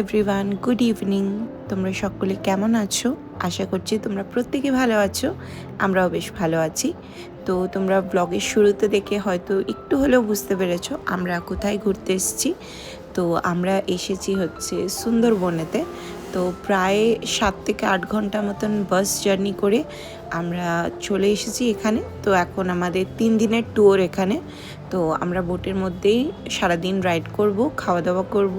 Everyone, good evening. তোমরা সকলে কেমন আছো? আশা করছি তোমরা প্রত্যেকে ভালো আছো। আমরাও বেশ ভালো আছি। তো তোমরা ব্লগের শুরুতে দেখে হয়তো একটু হলেও বুঝতে পেরেছো আমরা কোথায় ঘুরতে এসেছি। তো আমরা এসেছি হচ্ছে সুন্দরবনেতে। তো প্রায় 7 থেকে 8 ঘন্টা মতন বাস জার্নি করে আমরা চলে এসেছি এখানে। তো এখন আমাদের 3 দিনের ট্যুর এখানে। তো আমরা বোটের মধ্যেই সারাদিন রাইড করব, খাওয়া দাওয়া করব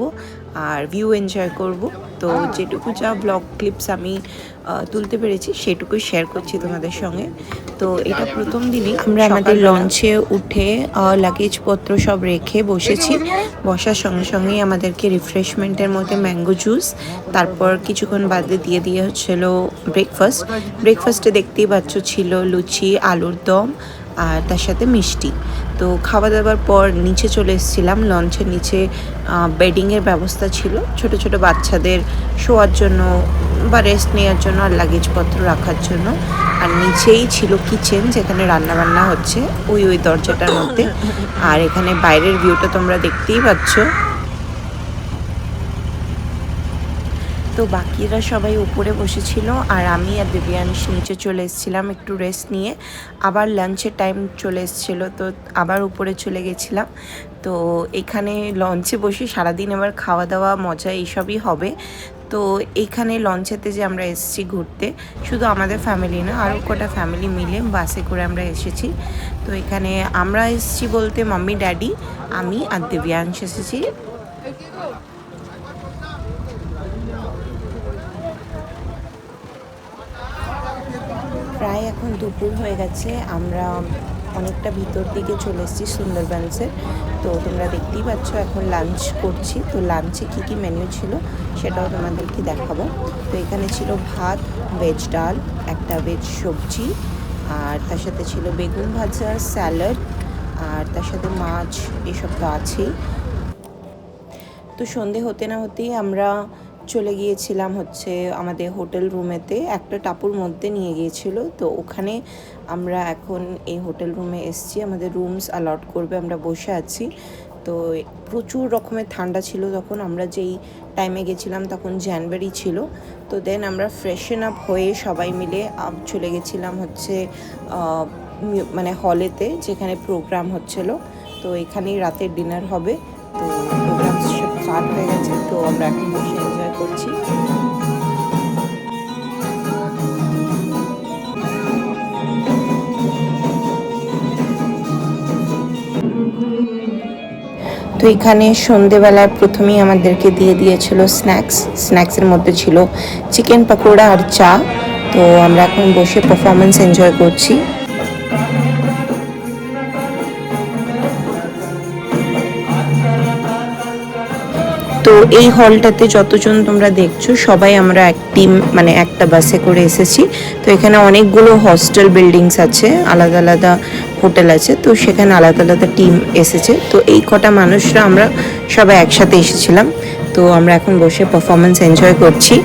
আর ভিউ এনজয় করব। তো যেটুকু যা ব্লগ ক্লিপস আমি তুলতে পেরেছি সেটুকুই শেয়ার করছি তোমাদের সঙ্গে। তো এটা প্রথম দিনই আমরা আমাদের লঞ্চে উঠে লাগেজপত্র সব রেখে বসেছি। বসার সঙ্গে সঙ্গেই আমাদেরকে রিফ্রেশমেন্টের মধ্যে ম্যাঙ্গো জুস, তারপর কিছুক্ষণ বাদে দিয়ে হচ্ছিল ব্রেকফাস্টে দেখতেই পাচ্ছ ছিল লুচি, আলুর দম আর তার সাথে মিষ্টি। তো খাওয়া দাওয়ার পর নিচে চলে এসেছিলাম। লঞ্চের নিচে বেডিংয়ের ব্যবস্থা ছিল ছোট ছোট বাচ্চাদের শোয়ার জন্য বা রেস্ট নেওয়ার জন্য আর লাগেজপত্র রাখার জন্য। আর নিচেই ছিল কিচেন, যেখানে রান্নাবান্না হচ্ছে ওই দরজাটার মধ্যে। আর এখানে বাইরের ভিউটা তোমরা দেখতেই পাচ্ছ। তো বাকিরা সবাই উপরে বসেছিল আর আমি আর দিব্যাংশ নিচে চলে এসেছিলাম একটু রেস্ট নিয়ে। আবার লাঞ্চের টাইম চলে এসেছিলো, তো আবার উপরে চলে গেছিলাম। তো এখানে লঞ্চে বসে সারাদিন এবার খাওয়া দাওয়া মজা এইসবই হবে। তো এখানে লঞ্চেতে যে আমরা এসেছি ঘুরতে, শুধু আমাদের ফ্যামিলি না, আরও কটা ফ্যামিলি মিলে বাসে করে আমরা এসেছি। তো এখানে আমরা এসেছি বলতে মাম্মি, ড্যাডি, আমি আর দিব্যাংশ এসেছি। প্রায় এখন দুপুর হয়ে গেছে, আমরা অনেকটা ভিতর দিকে চলে এসেছি সুন্দরবনসের। তো তোমরা দেখতেই পাচ্ছ এখন লাঞ্চ করছি। তো লাঞ্চে কী কী মেনু ছিল সেটাও তোমাদেরকে দেখাবো। তো এখানে ছিল ভাত, ভেজ ডাল, একটা ভেজ সবজি, আর তার সাথে ছিল বেগুন ভাজা, স্যালাড, আর তার সাথে মাছ, এসব তো আছেই। তো সন্ধে হতে না হতেই আমরা চলে গিয়েছিলাম হচ্ছে আমাদের হোটেল রুমেতে। একটা টাপুর মধ্যে নিয়ে গিয়েছিল, তো ওখানে আমরা এখন এই হোটেল রুমে এসেছি। আমাদের রুমস অ্যালট করবে, আমরা বসে আছি। তো প্রচুর রকমের ঠান্ডা ছিল তখন, আমরা যেই টাইমে গেছিলাম তখন জানুয়ারি ছিল। তো দেন আমরা ফ্রেশন আপ হয়ে সবাই মিলে চলে গেছিলাম হচ্ছে মানে হলেতে, যেখানে প্রোগ্রাম হচ্ছিল। তো এখানেই রাতের ডিনার হবে। তো প্রোগ্রাম সব স্টার্ট হয়ে গেছে, তো আমরা এখন বসে এনজয় করছি। তো এখানে সন্ধেবেলায় প্রথমেই আমাদেরকে দিয়ে দিয়েছিল স্ন্যাক্সের মধ্যে ছিল চিকেন পকোড়া আর চা। তো আমরা এখন বসে পারফরমেন্স এনজয় করছি। তো এই হলটাতে যতজন তোমরা দেখছো সবাই আমরা এক টিম, মানে একটা বাসে করে এসেছি। তো এখানে অনেকগুলো হস্টেল বিল্ডিংস আছে, আলাদা আলাদা হোটেল আছে, তো সেখানে আলাদা আলাদা টিম এসেছে। তো এই কটা মানুষরা আমরা সবাই একসাথে এসেছিলাম। তো আমরা এখন বসে পারফরমেন্স এনজয় করছি।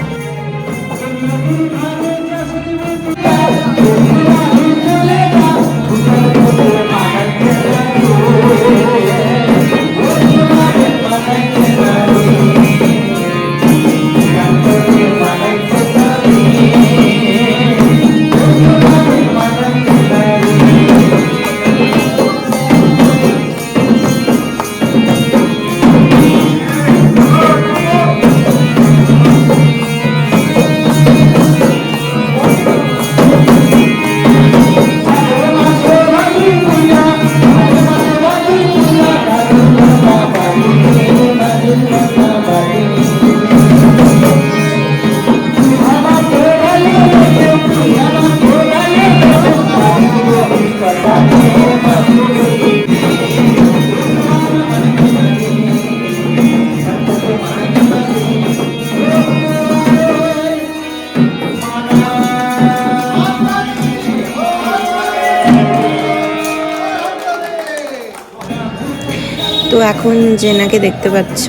তো এখন যেনাকে দেখতে পাচ্ছ,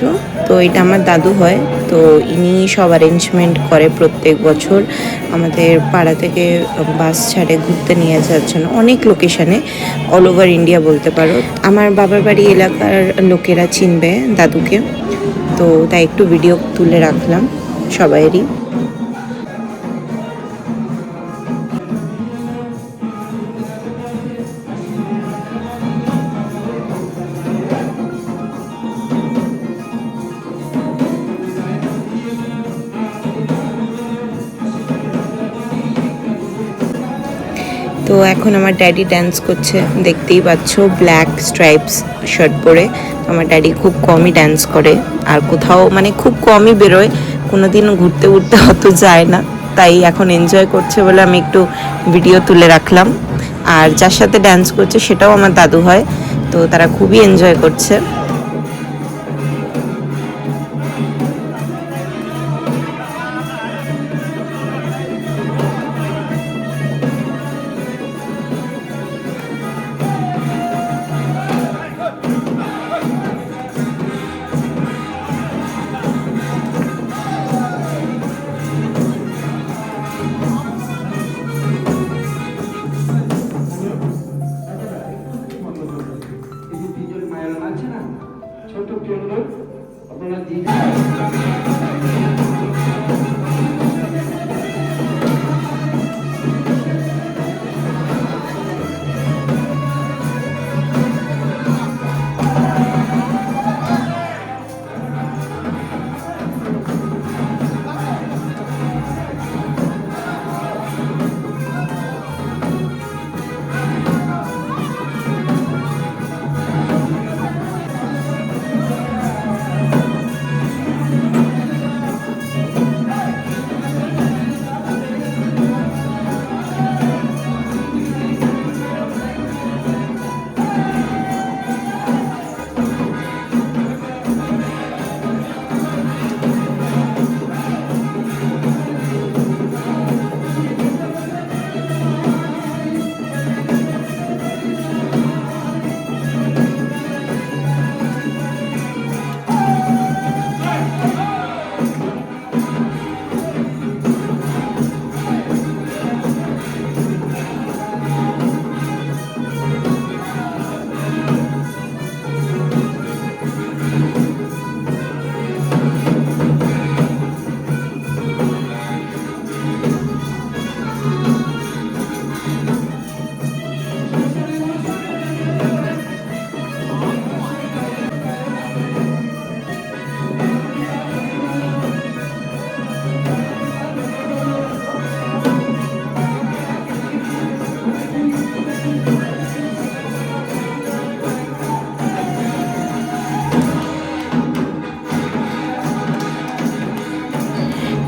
তো এটা আমার দাদু হয়। তো ইনি সব অ্যারেঞ্জমেন্ট করে প্রত্যেক বছর আমাদের পাড়া থেকে বাস ছাড়ে ঘুরতে নিয়ে যাওয়ার জন্য অনেক লোকেশানে, অল ওভার ইন্ডিয়া বলতে পারো। আমার বাবার বাড়ি এলাকার লোকেরা চিনবে দাদুকে। তো তাই একটু ভিডিও তুলে রাখলাম সবাইয়েরই। তো এখন আমার ড্যাডি ডান্স করছে, দেখতেই পাচ্ছ, ব্ল্যাক স্ট্রাইপস শার্ট পরে। আমার ড্যাডি খুব কমই ডান্স করে, আর কোথাও মানে খুব কমই বেরোয়, কোনো দিন ঘুরতে ঘুরতে অত যায় না। তাই এখন এনজয় করছে বলে আমি একটু ভিডিও তুলে রাখলাম। আর যার সাথে ডান্স করছে সেটাও আমার দাদু হয়, তো তারা খুবই এনজয় করছে।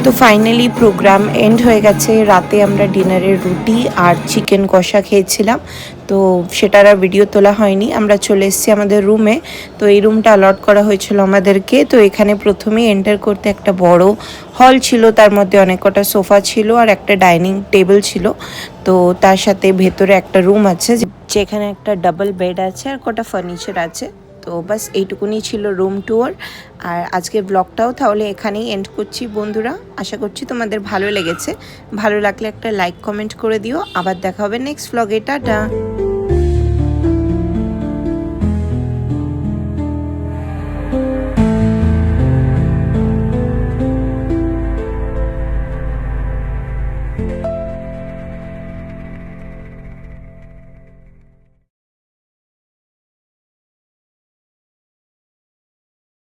তো ফাইনালি প্রোগ্রাম এন্ড হয়ে গেছে। রাতে আমরা ডিনারে রুটি আর চিকেন কষা খেয়েছিলাম, তো সেটার আর ভিডিও তোলা হয়নি। আমরা চলে এসেছি আমাদের রুমে। তো এই রুমটা অলট করা হয়েছিল আমাদেরকে। তো এখানে প্রথমেই এন্টার করতে একটা বড় হল ছিল, তার মধ্যে অনেক কটা সোফা ছিল আর একটা ডাইনিং টেবিল ছিল। তো তার সাথে ভেতরে একটা রুম আছে যেখানে একটা ডাবল বেড আছে আর কটা ফার্নিচার আছে। তো বাস এইটুকুনি ছিল রুম ট্যুর। আর আজকের ব্লগটাও তাহলে এখানেই এন্ড করছি বন্ধুরা। আশা করছি তোমাদের ভালো লেগেছে। ভালো লাগলে একটা লাইক কমেন্ট করে দিও। আবার দেখা হবে নেক্সট ব্লগে। টাটা।